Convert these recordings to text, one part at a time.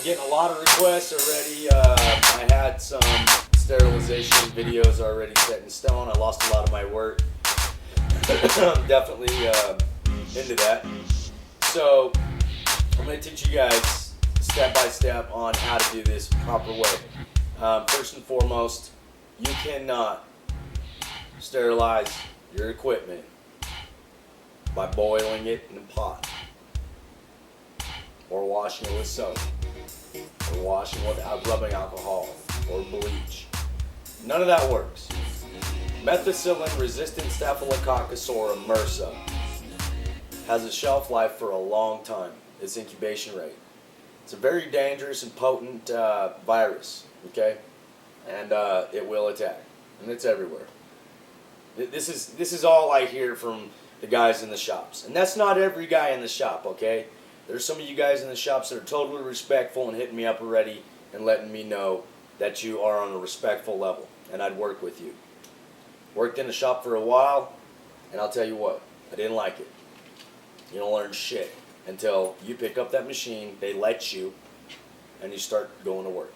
getting a lot of requests already. I had some sterilization videos already set in stone. I lost a lot of my work. I'm definitely into that. So I'm going to teach you guys step by step on how to do this proper way. First and foremost, you cannot sterilize your equipment by boiling it in a pot, or washing it with soap, or washing it with rubbing alcohol, or bleach. None of that works. Methicillin-resistant Staphylococcus aureus MRSA has a shelf life for a long time. Its incubation rate. It's a very dangerous and potent virus, okay? And it will attack, and it's everywhere. This is all I hear from the guys in the shops, and that's not every guy in the shop, okay? There's some of you guys in the shops that are totally respectful and hitting me up already and letting me know that you are on a respectful level, and I'd work with you. Worked in the shop for a while, and I'll tell you what, I didn't like it. You don't learn shit until you pick up that machine, they let you, and you start going to work.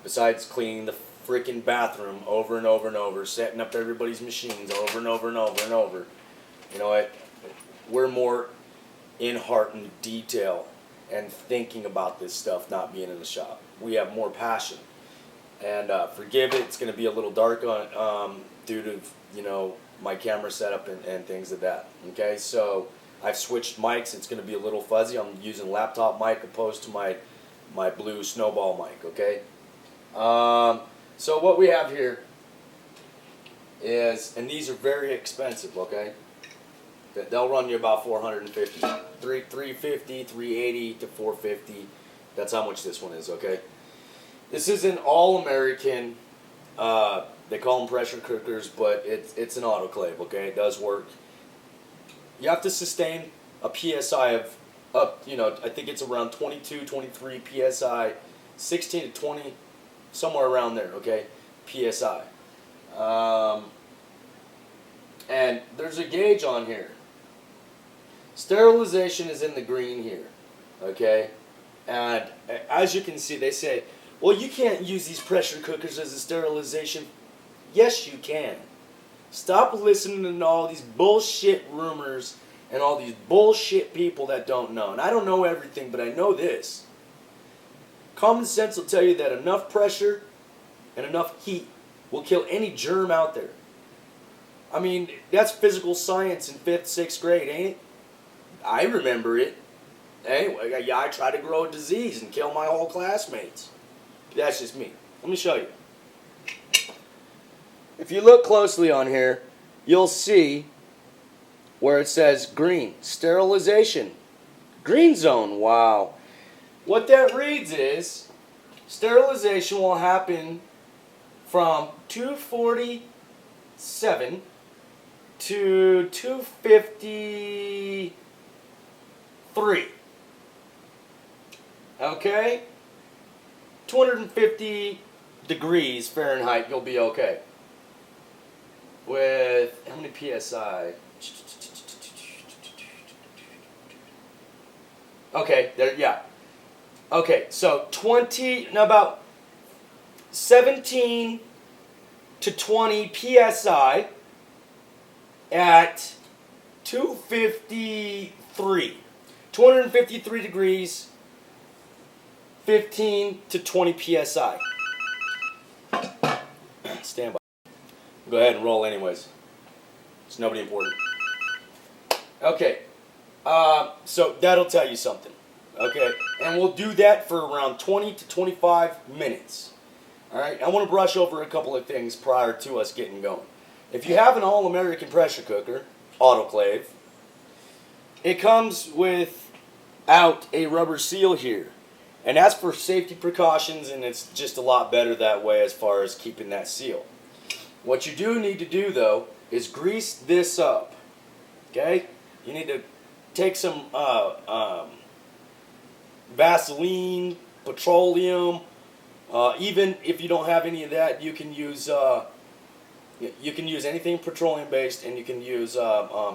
Besides cleaning the freaking bathroom over and over and over, setting up everybody's machines over and over and over and over. You know what? We're more in heart and detail and thinking about this stuff, not being in the shop. We have more passion. And forgive it, it's going to be a little dark on due to, you know, my camera setup and things like that. Okay, so I've switched mics. It's going to be a little fuzzy. I'm using laptop mic opposed to my blue snowball mic. Okay. So what we have here is, and these are very expensive. Okay, they'll run you about $450, $350, $380 to $450. That's how much this one is. Okay. This is an all-American. They call them pressure cookers, but it's an autoclave. Okay, it does work. You have to sustain a PSI of up. You know, I think it's around 22, 23 PSI, 16 to 20, somewhere around there. Okay, PSI. And there's a gauge on here. Sterilization is in the green here. Okay, and as you can see, they say, well, you can't use these pressure cookers as a sterilization. Yes, you can. Stop listening to all these bullshit rumors and all these bullshit people that don't know. And I don't know everything, but I know this. Common sense will tell you that enough pressure and enough heat will kill any germ out there. I mean, that's physical science in 5th, 6th grade, ain't it? I remember it. Anyway, yeah, I tried to grow a disease and kill my whole classmates. That's just me. Let me show you. If you look closely on here, you'll see where it says green, sterilization, green zone. Wow. What that reads is sterilization will happen from 247 to 253. Okay? 250 degrees Fahrenheit, you'll be okay. With how many PSI? Okay, there, yeah. Okay, so about 17 to 20 PSI at 253. 253 degrees, 15 to 20 PSI. Stand by. Go ahead and roll anyways. It's nobody important. Okay. So that'll tell you something. Okay. And we'll do that for around 20 to 25 minutes. Alright. I want to brush over a couple of things prior to us getting going. If you have an all-American pressure cooker, autoclave, it comes without a rubber seal here. And that's for safety precautions, and it's just a lot better that way as far as keeping that seal. What you do need to do, though, is grease this up. Okay? You need to take some Vaseline, petroleum. Even if you don't have any of that, you can use anything petroleum based, and you can use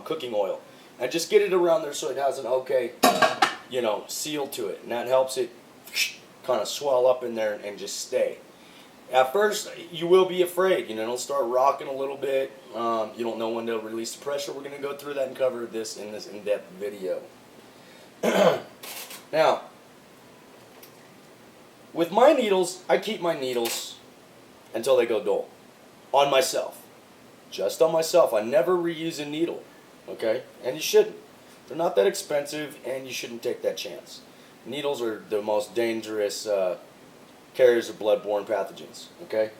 cooking oil. And just get it around there so it has an okay, seal to it, and that helps it kind of swell up in there and just stay. At first, you will be afraid. You know, it'll start rocking a little bit. You don't know when to release the pressure. We're going to go through that and cover this in this in-depth video. Now, with my needles, I keep my needles until they go dull. On myself. Just on myself. I never reuse a needle. Okay? And you shouldn't. They're not that expensive, and you shouldn't take that chance. Needles are the most dangerous carriers of blood-borne pathogens. Okay?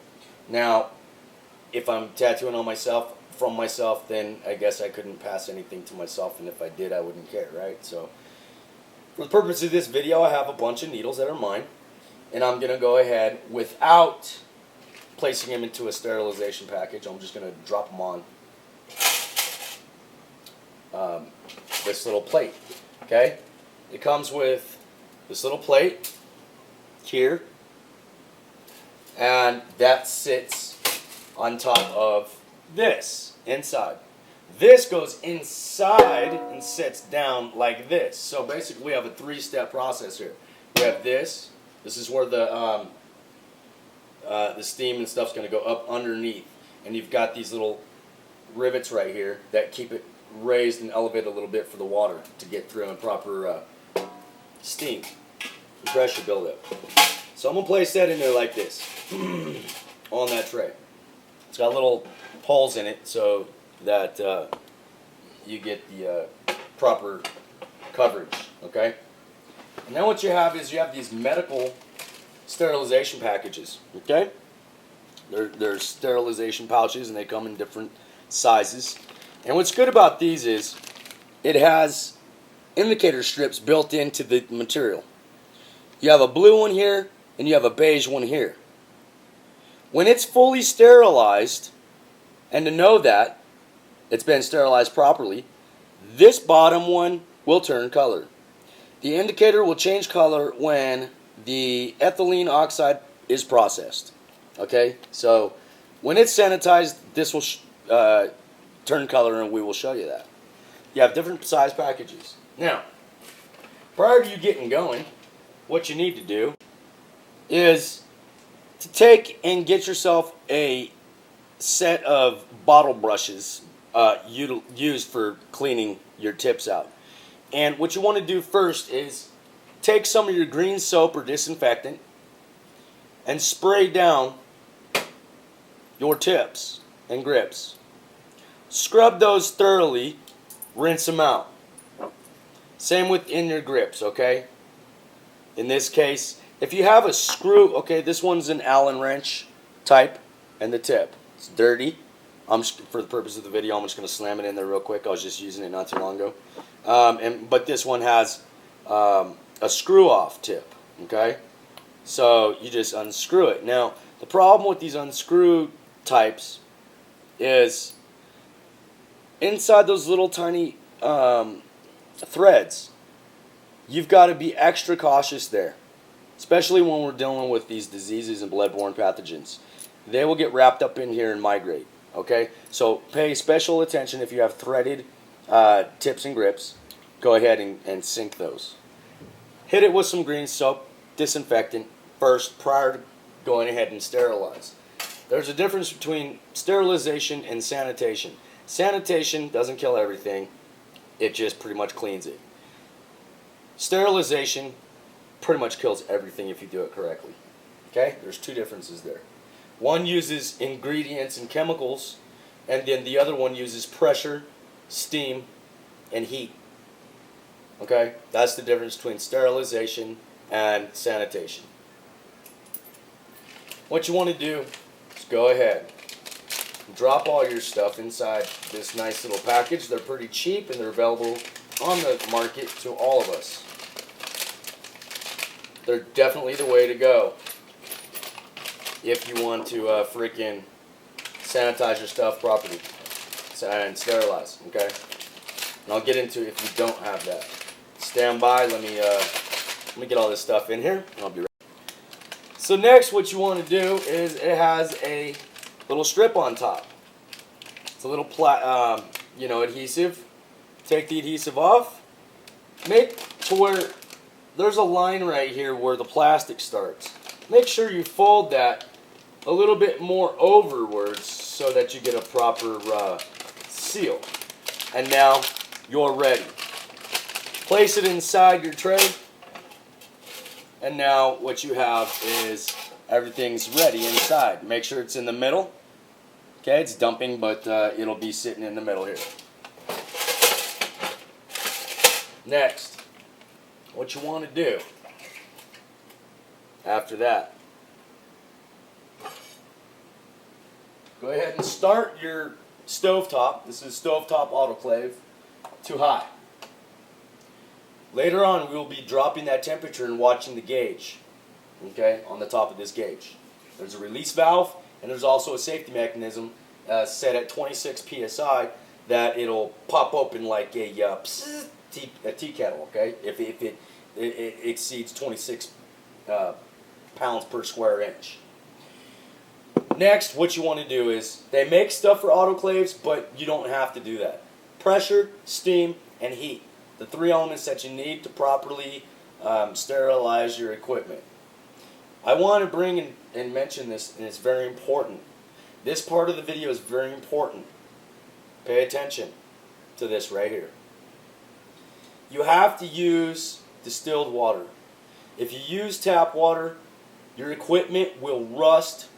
Now, if I'm tattooing on myself, from myself, then I guess I couldn't pass anything to myself, and if I did, I wouldn't care, right? So, for the purpose of this video, I have a bunch of needles that are mine, and I'm going to go ahead, without placing them into a sterilization package, I'm just going to drop them on this little plate. Okay? It comes with this little plate here, and that sits on top of this inside. This goes inside and sits down like this. So basically we have a three-step process here. We have this. This is where the steam and stuff's going to go up underneath. And you've got these little rivets right here that keep it raised and elevated a little bit for the water to get through and proper steam and pressure buildup. So I'm going to place that in there like this on that tray. It's got little holes in it so that you get the proper coverage, okay? And now what you have is you have these medical sterilization packages, okay? They're sterilization pouches, and they come in different sizes. And what's good about these is it has indicator strips built into the material. You have a blue one here, and you have a beige one here. When it's fully sterilized, and to know that it's been sterilized properly, this bottom one will turn color. The indicator will change color when the ethylene oxide is processed. Okay, so when it's sanitized, this will turn color, and we will show you that. You have different size packages. Now, prior to you getting going, what you need to do is to take and get yourself a set of bottle brushes used for cleaning your tips out. And what you want to do first is take some of your green soap or disinfectant and spray down your tips and grips. Scrub those thoroughly, rinse them out. Same with in your grips, okay? In this case, if you have a screw, okay, this one's an Allen wrench type, and the tip. It's dirty. For the purpose of the video, I'm just going to slam it in there real quick. I was just using it not too long ago. But this one has a screw-off tip, okay? So you just unscrew it. Now, the problem with these unscrew types is inside those little tiny threads, you've got to be extra cautious there, especially when we're dealing with these diseases and blood-borne pathogens. They will get wrapped up in here and migrate. Okay, so pay special attention if you have threaded tips and grips. Go ahead and sink those. Hit it with some green soap, disinfectant first prior to going ahead and sterilize. There's a difference between sterilization and sanitation. Sanitation doesn't kill everything. It just pretty much cleans it. Sterilization pretty much kills everything if you do it correctly. Okay, there's two differences there. One uses ingredients and chemicals, and then the other one uses pressure, steam, and heat. Okay? That's the difference between sterilization and sanitation. What you want to do is go ahead and drop all your stuff inside this nice little package. They're pretty cheap, and they're available on the market to all of us. They're definitely the way to go if you want to freaking sanitize your stuff properly and sterilize, okay? And I'll get into if you don't have that. Stand by, let me get all this stuff in here, and I'll be ready. So next, what you want to do is it has a little strip on top. It's a little adhesive. Take the adhesive off. Make to where there's a line right here where the plastic starts. Make sure you fold that a little bit more overwards so that you get a proper seal. And now you're ready. Place it inside your tray, and now what you have is everything's ready inside. Make sure it's in the middle. Okay, it's dumping, but it'll be sitting in the middle here. Next, what you want to do after that, go ahead and start your stovetop. This is stovetop autoclave to high. Later on, we will be dropping that temperature and watching the gauge, okay, on the top of this gauge. There's a release valve, and there's also a safety mechanism set at 26 psi that it'll pop open like a tea kettle, okay, if it exceeds 26 pounds per square inch. Next, what you want to do is, they make stuff for autoclaves, but you don't have to do that. Pressure, steam, and heat. The three elements that you need to properly sterilize your equipment. I want to bring and mention this, and it's very important. This part of the video is very important. Pay attention to this right here. You have to use distilled water. If you use tap water, your equipment will rust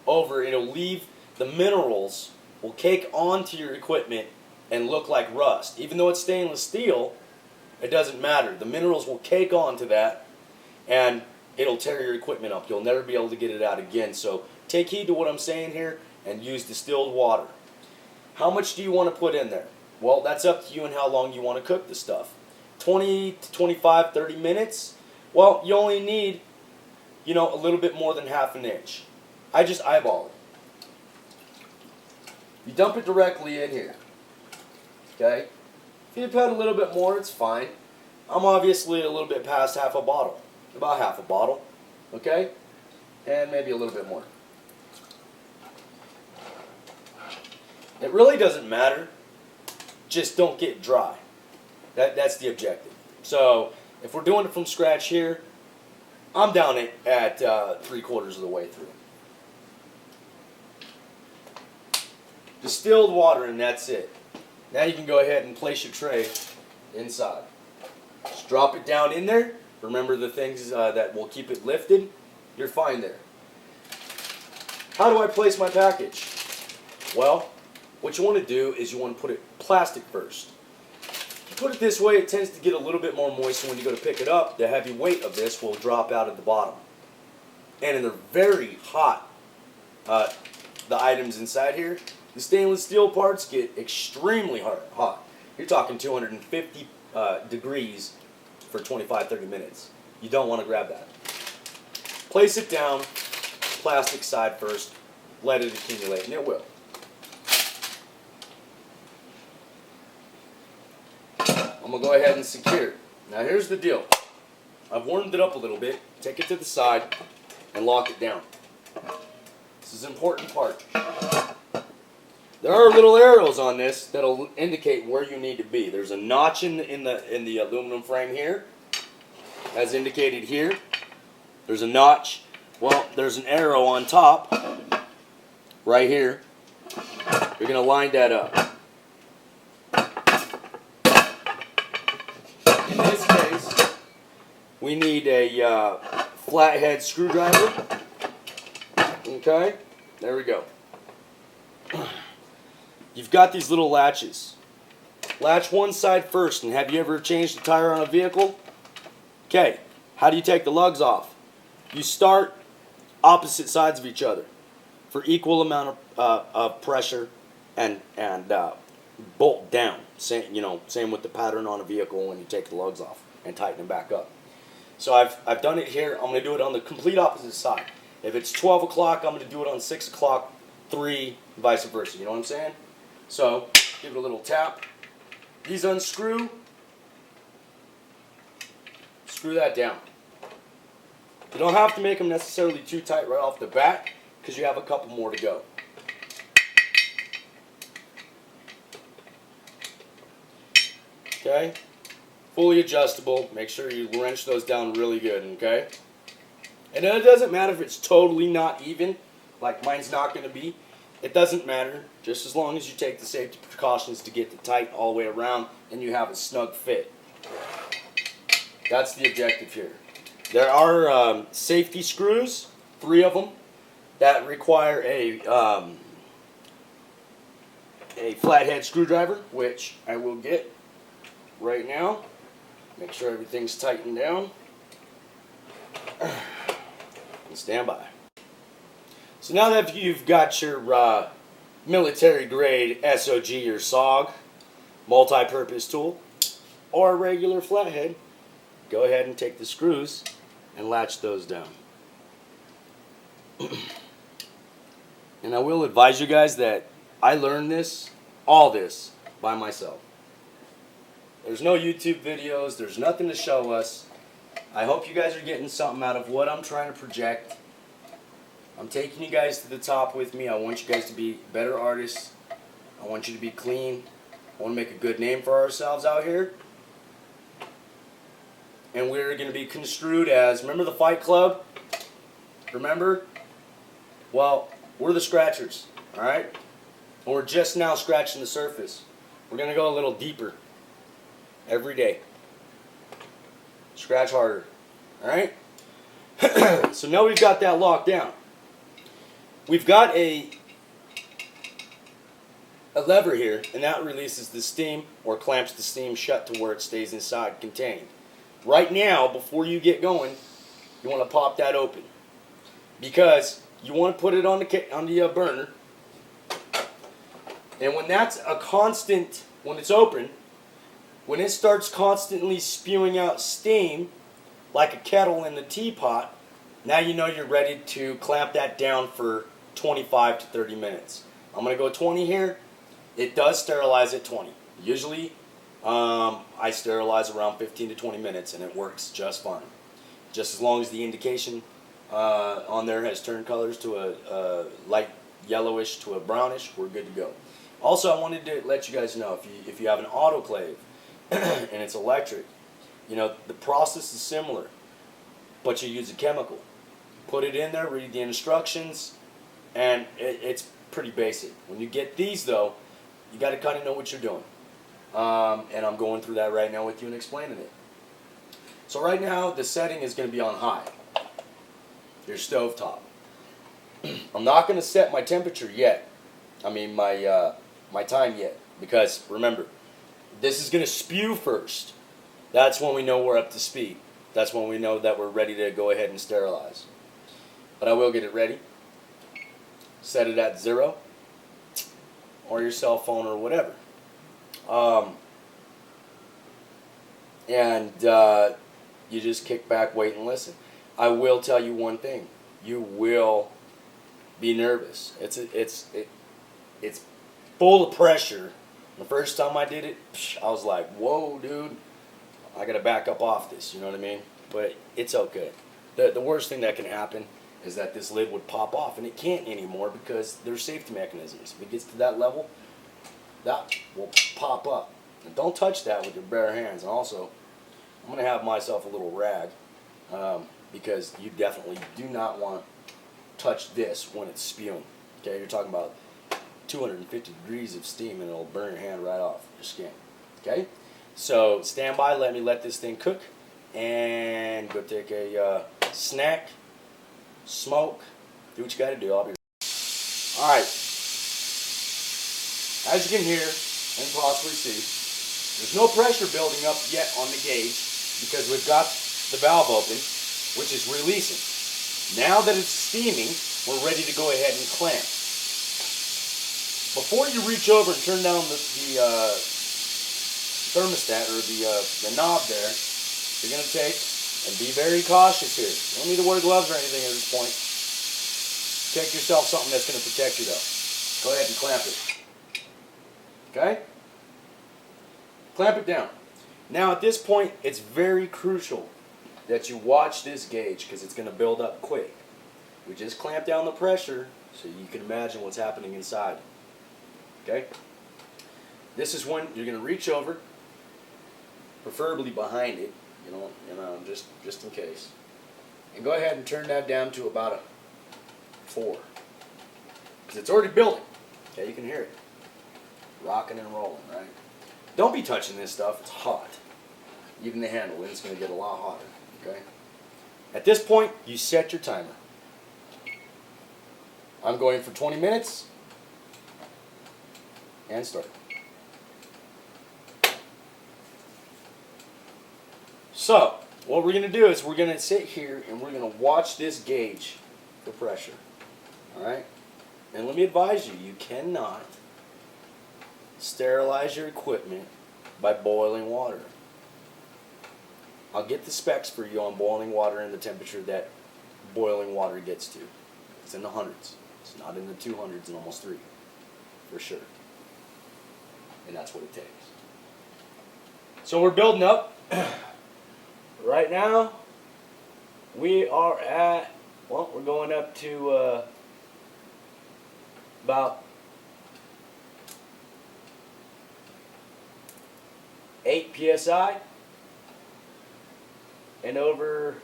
over. It'll leave, the minerals will cake onto your equipment and look like rust. Even though it's stainless steel, it doesn't matter. The minerals will cake onto that and it'll tear your equipment up. You'll never be able to get it out again. So take heed to what I'm saying here and use distilled water. How much do you want to put in there? Well, that's up to you and how long you want to cook the stuff. 20 to 25, 30 minutes? Well, you only need, a little bit more than half an inch. I just eyeball it. You dump it directly in here. Okay? If you put a little bit more, it's fine. I'm obviously a little bit past half a bottle. About half a bottle. Okay? And maybe a little bit more. It really doesn't matter. Just don't get dry. That's the objective. So, if we're doing it from scratch here, I'm down at 3/4 of the way through. Distilled water, and that's it. Now you can go ahead and place your tray inside. Just drop it down in there. Remember the things that will keep it lifted. You're fine there. How do I place my package? Well, what you want to do is you want to put it plastic first. If you put it this way, it tends to get a little bit more moist, and when you go to pick it up, the heavy weight of this will drop out at the bottom. And they're very hot, the items inside here. The stainless steel parts get extremely hot. You're talking 250 degrees for 25-30 minutes. You don't want to grab that. Place it down, plastic side first, let it accumulate, and it will. I'm going to go ahead and secure it. Now here's the deal. I've warmed it up a little bit. Take it to the side and lock it down. This is an important part. There are little arrows on this that'll indicate where you need to be. There's a notch in the aluminum frame here, as indicated here. There's a notch. Well, there's an arrow on top, right here. You're going to line that up. In this case, we need a flathead screwdriver. Okay, there we go. You've got these little latches. Latch one side first, and have you ever changed the tire on a vehicle? Okay, how do you take the lugs off? You start opposite sides of each other for equal amount of pressure and bolt down. Same with the pattern on a vehicle when you take the lugs off and tighten them back up. So I've done it here. I'm going to do it on the complete opposite side. If it's 12 o'clock, I'm going to do it on 6 o'clock, 3, vice versa. You know what I'm saying? So, give it a little tap. These unscrew. Screw that down. You don't have to make them necessarily too tight right off the bat, because you have a couple more to go. Okay? fully adjustable. Make sure you wrench those down really good, okay? And then it doesn't matter if it's totally not even, like mine's not going to be. It doesn't matter, just as long as you take the safety precautions to get it tight all the way around and you have a snug fit. That's the objective here. There are safety screws, 3 of them, that require a flathead screwdriver, which I will get right now. Make sure everything's tightened down. And stand by. So now that you've got your military grade SOG or SOG multi-purpose tool or a regular flathead, go ahead and take the screws and latch those down. And I will advise you guys that I learned all this by myself. There's no YouTube videos, there's nothing to show us. I hope you guys are getting something out of what I'm trying to project. I'm taking you guys to the top with me. I want you guys to be better artists. I want you to be clean. I want to make a good name for ourselves out here. And we're going to be construed as, remember the Fight Club? Remember? Well, we're the scratchers, alright? And we're just now scratching the surface. We're going to go a little deeper every day. Scratch harder, alright? So now we've got that locked down. We've got a lever here, and that releases the steam or clamps the steam shut to where it stays inside contained. Right now, before you get going, you want to pop that open because you want to put it on the burner. And when that's a constant, when it's open, when it starts constantly spewing out steam like a kettle in the teapot, now you know you're ready to clamp that down for 25 to 30 minutes. I'm going to go 20 here. It does sterilize at 20. Usually I sterilize around 15 to 20 minutes and it works just fine. Just as long as the indication on there has turned colors to a light yellowish to a brownish, we're good to go. Also, I wanted to let you guys know, if you have an autoclave and it's electric, you know, the process is similar, but you use a chemical. Put it in there, read the instructions, and it's pretty basic. When you get these, though, you got to kind of know what you're doing. And I'm going through that right now with you and explaining it. So right now, the setting is going to be on high. Your stove top. I'm not going to set my temperature yet. I mean my time yet, because remember, this is going to spew first. That's when we know we're up to speed. That's when we know that we're ready to go ahead and sterilize. But I will get it ready. Set it at 0 or your cell phone or whatever. You just kick back, wait, and listen. I will tell you one thing. You will be nervous. It's full of pressure. The first time I did it, I was like, whoa, dude. I got to back up off this, you know what I mean? But it's okay. The worst thing that can happen is that this lid would pop off, and it can't anymore because there's safety mechanisms. If it gets to that level, that will pop up. And don't touch that with your bare hands. And also, I'm going to have myself a little rag because you definitely do not want to touch this when it's spewing. Okay, you're talking about 250 degrees of steam, and it'll burn your hand right off your skin. Okay, so stand by. Let me let this thing cook, and go take a snack, smoke, do what you got to do. I'll be right. All right. As you can hear and possibly see, there's no pressure building up yet on the gauge because we've got the valve open, which is releasing. Now that it's steaming, we're ready to go ahead and clamp. Before you reach over and turn down the thermostat or the knob there, you're going to take and be very cautious here. You don't need to wear gloves or anything at this point. Take yourself something that's going to protect you though. Go ahead and clamp it. Okay? Clamp it down. Now at this point, it's very crucial that you watch this gauge because it's going to build up quick. We just clamp down the pressure so you can imagine what's happening inside. Okay? This is when you're going to reach over preferably behind it, just in case. And go ahead and turn that down to about a 4. Because it's already building. Okay, you can hear it. Rocking and rolling, right? Don't be touching this stuff, it's hot. Even the handle, it's going to get a lot hotter, okay? At this point, you set your timer. I'm going for 20 minutes. And start. So, what we're going to do is we're going to sit here and we're going to watch this gauge for pressure. Alright? And let me advise you, you cannot sterilize your equipment by boiling water. I'll get the specs for you on boiling water and the temperature that boiling water gets to. It's in the hundreds. It's not in the 200s and almost 3. For sure. And that's what it takes. So we're building up. Right now, we are at, well, we're going up to about 8 psi. And over,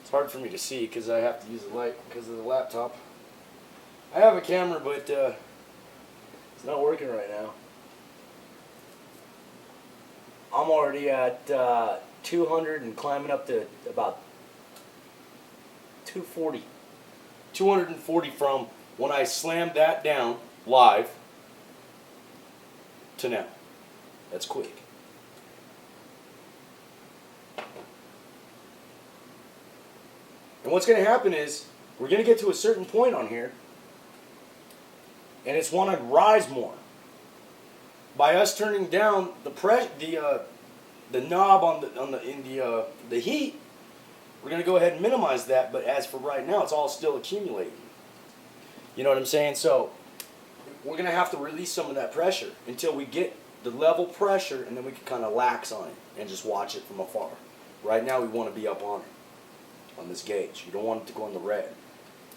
it's hard for me to see because I have to use the light because of the laptop. I have a camera, but it's not working right now. I'm already at 200 and climbing up to about 240. 240 from when I slammed that down live to now. That's quick. And what's going to happen is we're going to get to a certain point on here, and it's want to rise more. By us turning down the knob on the heat, we're going to go ahead and minimize that. But as for right now, it's all still accumulating. You know what I'm saying? So we're going to have to release some of that pressure until we get the level pressure, and then we can kind of lax on it and just watch it from afar. Right now, we want to be up on it, on this gauge. You don't want it to go in the red.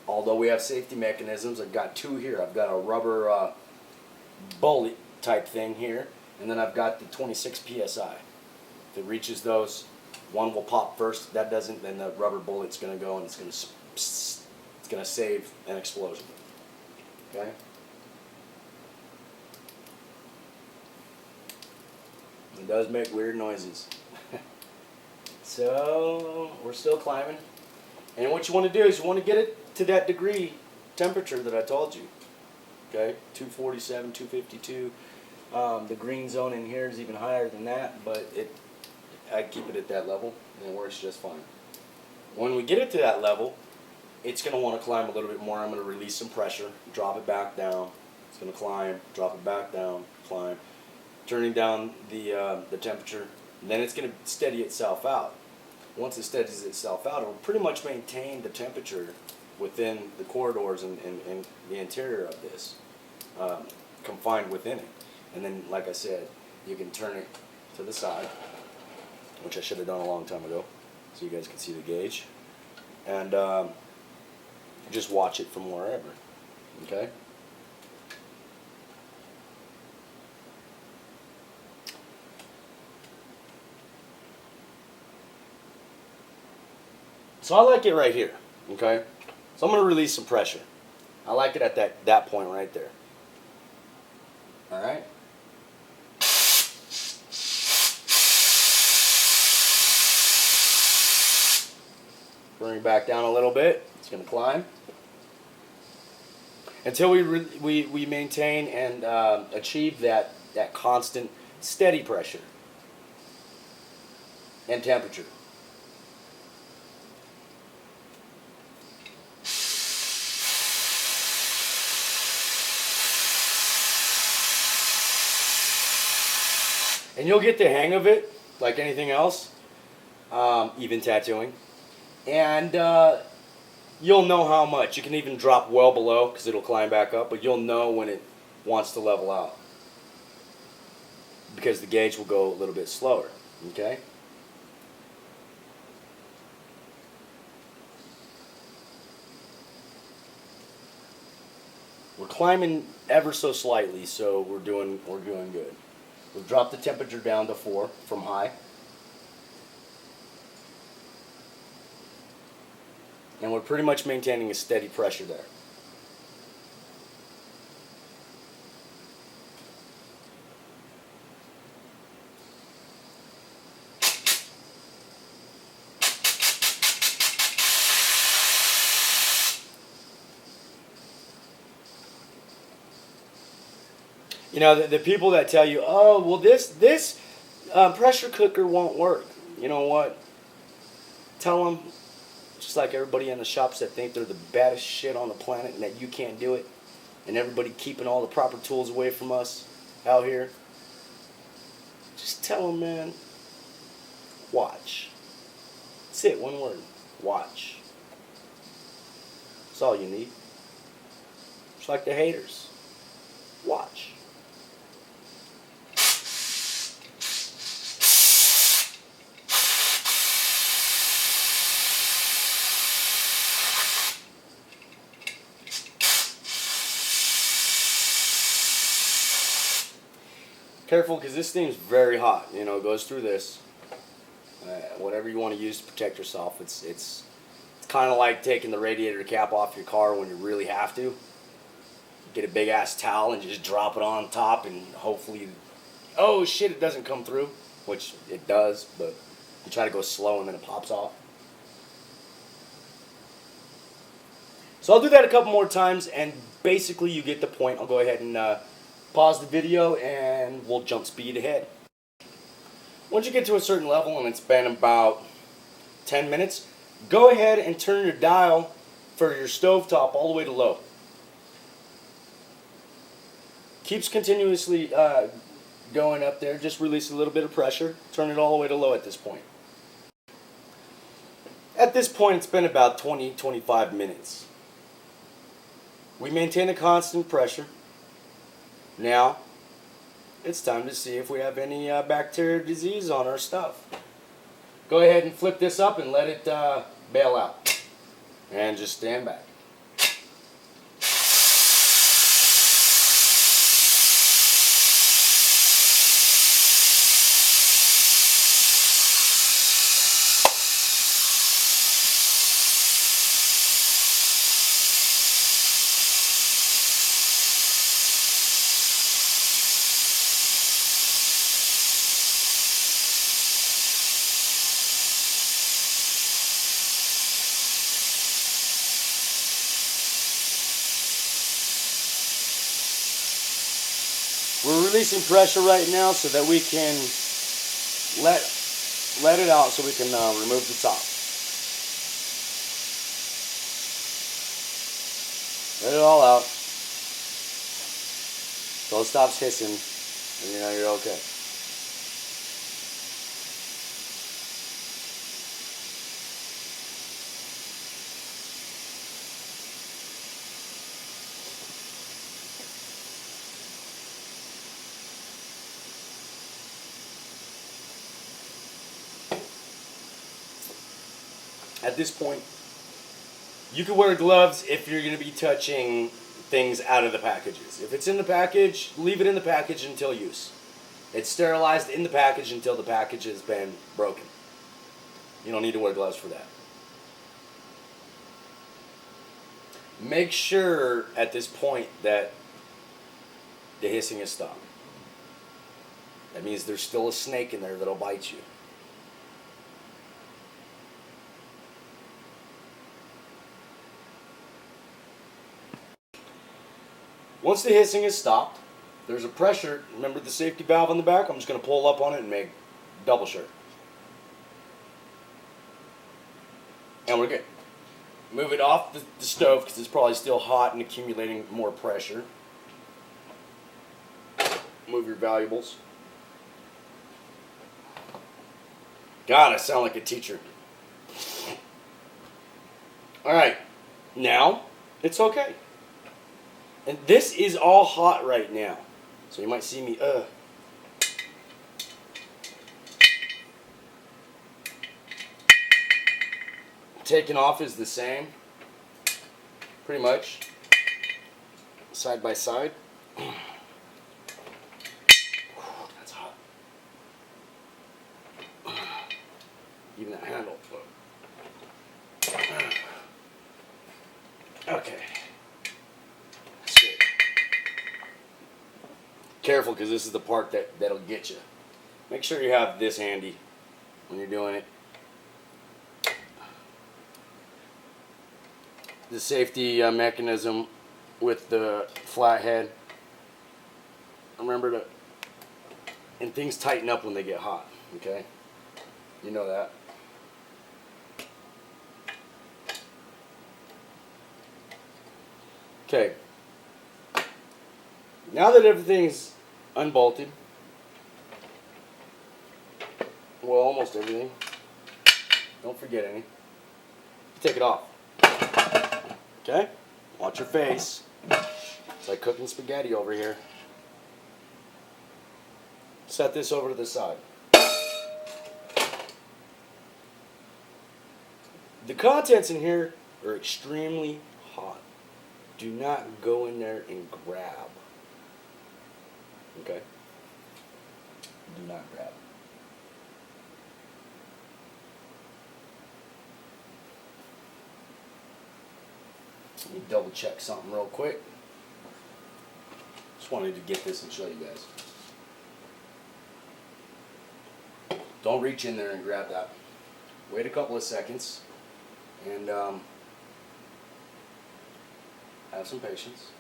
Although we have safety mechanisms, I've got 2 here. I've got a rubber bullet type thing here, and then I've got the 26 psi. If it reaches those, one will pop first. If that doesn't, then the rubber bullet's going to go and it's going to save an explosion. Okay. It does make weird noises. So we're still climbing, and what you want to do is you want to get it to that degree temperature that I told you. Okay, 247, 252. The green zone in here is even higher than that, but I keep it at that level, and it works just fine. When we get it to that level, it's going to want to climb a little bit more. I'm going to release some pressure, drop it back down. It's going to climb, drop it back down, climb, turning down the temperature. And then it's going to steady itself out. Once it steadies itself out, it will pretty much maintain the temperature within the corridors and the interior of this, confined within it. And then, like I said, you can turn it to the side, which I should have done a long time ago, so you guys can see the gauge, and just watch it from wherever. Okay. So I like it right here. Okay. So I'm going to release some pressure. I like it at that point right there. All right. Bring it back down a little bit. It's going to climb until we maintain and achieve that constant steady pressure and temperature. And you'll get the hang of it, like anything else, even tattooing. And you'll know how much. You can even drop well below because it'll climb back up, but you'll know when it wants to level out because the gauge will go a little bit slower. Okay? We're climbing ever so slightly, so we're doing good. We've dropped the temperature down to 4 from high. And we're pretty much maintaining a steady pressure there. You know, the people that tell you, oh, well, this pressure cooker won't work. You know what? Tell them, just like everybody in the shops that think they're the baddest shit on the planet and that you can't do it, and everybody keeping all the proper tools away from us out here. Just tell them, man, watch. That's it, one word. Watch. That's all you need. Just like the haters. Watch. Careful, because this thing's very hot. You know, it goes through this. Whatever you want to use to protect yourself. It's kind of like taking the radiator cap off your car when you really have to. Get a big ass towel and just drop it on top, and hopefully, oh shit, it doesn't come through, which it does, but you try to go slow and then it pops off. So I'll do that a couple more times, and basically you get the point. I'll go ahead and pause the video and we'll jump speed ahead. Once you get to a certain level and it's been about 10 minutes, go ahead and turn your dial for your stovetop all the way to low. Keeps continuously going up there, just release a little bit of pressure, turn it all the way to low at this point. At this point it's been about 20-25 minutes. We maintain a constant pressure. Now, it's time to see if we have any bacteria or disease on our stuff. Go ahead and flip this up and let it bail out. And just stand back. We're releasing pressure right now so that we can let it out so we can remove the top. Let it all out. So it stops hissing, and you know you're okay. At this point, you can wear gloves if you're going to be touching things out of the packages. If it's in the package, leave it in the package until use. It's sterilized in the package until the package has been broken. You don't need to wear gloves for that. Make sure at this point that the hissing is stopped. That means there's still a snake in there that'll bite you. Once the hissing is stopped, there's a pressure. Remember the safety valve on the back? I'm just going to pull up on it and make double shirt. And we're good. Move it off the stove because it's probably still hot and accumulating more pressure. Move your valuables. God, I sound like a teacher. Alright, now it's okay. And this is all hot right now. So you might see me, Taking off is the same. Pretty much. Side by side. That's hot. Even that handle. Okay. That's good. Careful, because this is the part that'll get you. Make sure you have this handy when you're doing it. The safety mechanism with the flathead. Remember to, and things tighten up when they get hot, okay? You know that. Okay. Now that everything's unbolted, well, almost everything, don't forget any, take it off. Okay? Watch your face. It's like cooking spaghetti over here. Set this over to the side. The contents in here are extremely hot. Do not go in there and grab. Okay? Do not grab. Let me double check something real quick. Just wanted to get this and show you guys. Don't reach in there and grab that. Wait a couple of seconds and have some patience.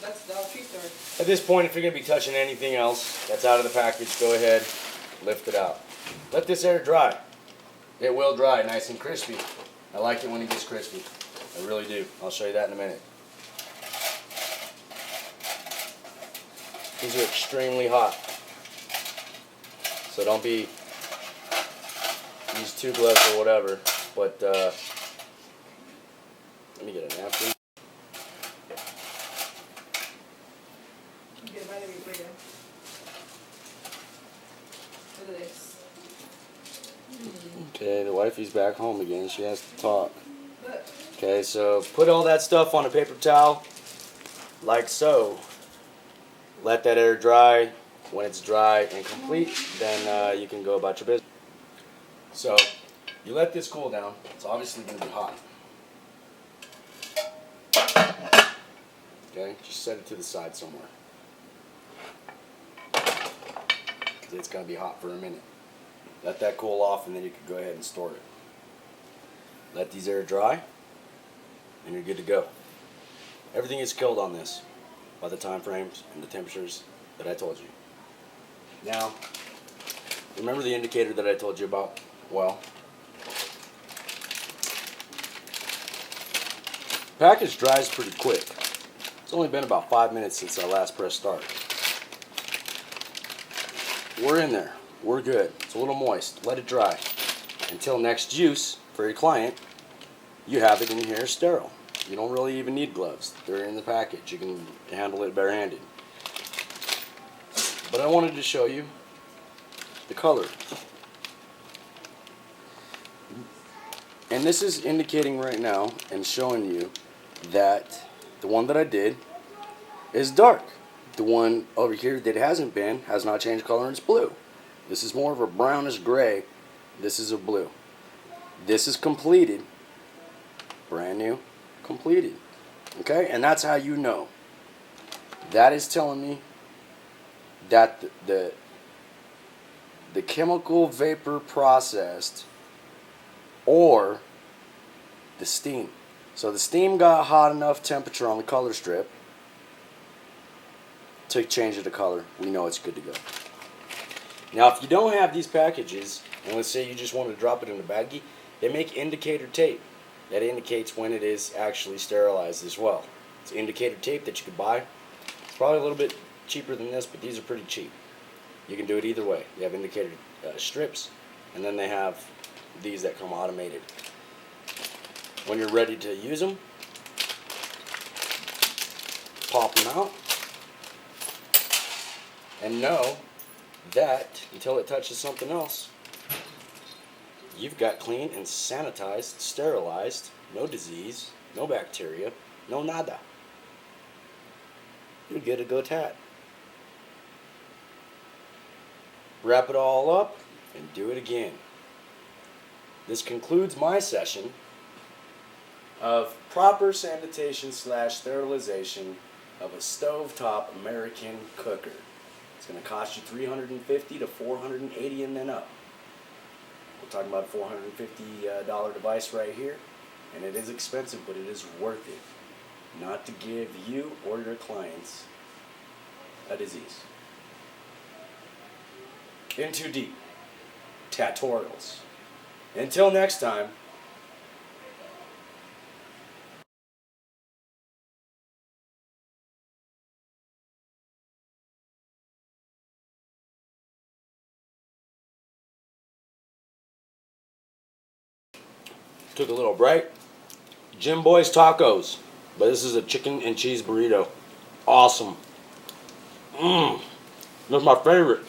That's the treat or? At this point, if you're going to be touching anything else that's out of the package, go ahead, lift it out. Let this air dry. It will dry nice and crispy. I like it when it gets crispy. I really do. I'll show you that in a minute. These are extremely hot. So don't be, use 2 gloves or whatever, but let me get a napkin. Get by the way for you. Look at this. Okay, the wifey's back home again. She has to talk. Okay, so put all that stuff on a paper towel, like so. Let that air dry. When it's dry and complete, then you can go about your business. So, you let this cool down. It's obviously going to be hot. Okay, just set it to the side somewhere. It's going to be hot for a minute. Let that cool off and then you can go ahead and store it. Let these air dry and you're good to go. Everything is killed on this by the time frames and the temperatures that I told you. Now, remember the indicator that I told you about? Well, package dries pretty quick. It's only been about 5 minutes since I last pressed start. We're in there. We're good. It's a little moist. Let it dry. Until next use for your client, you have it in here sterile. You don't really even need gloves. They're in the package. You can handle it barehanded. But I wanted to show you the color. And this is indicating right now and showing you that the one that I did is dark. The one over here that hasn't been has not changed color and it's blue. This is more of a brownish gray. This is a blue. This is completed. Brand new. Completed. Okay? And that's how you know. That is telling me that the chemical vapor processed or the steam. So the steam got hot enough temperature on the color strip to change it to color. We know it's good to go. Now if you don't have these packages, and let's say you just want to drop it in a baggie, they make indicator tape that indicates when it is actually sterilized as well. It's indicator tape that you can buy. It's probably a little bit cheaper than this, but these are pretty cheap. You can do it either way. You have indicator strips, and then they have these that come automated. When you're ready to use them, pop them out, and know that until it touches something else, you've got clean and sanitized, sterilized, no disease, no bacteria, no nada. You're good to go tat. wrap it all up, and do it again. This concludes my session of proper sanitation / sterilization of a stovetop American cooker. It's going to cost you $350 to $480 and then up. We're talking about a $450 device right here, and it is expensive, but it is worth it not to give you or your clients a disease. In too deep. Tatorials. Until next time. Took a little break. Jim Boy's Tacos. But this is a chicken and cheese burrito. Awesome. That's my favorite.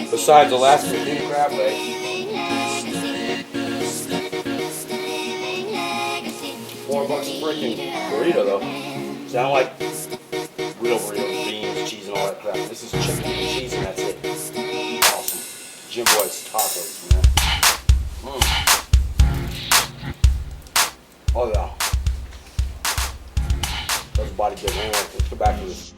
Besides Alaska king crab leg. $4 a freaking burrito though. Sound like real burritos, beans, cheese, and all that crap. This is chicken and cheese and that's it. Awesome. Jim Boy's Tacos, man. Oh yeah. Those body good. Anyway, let's go back to this.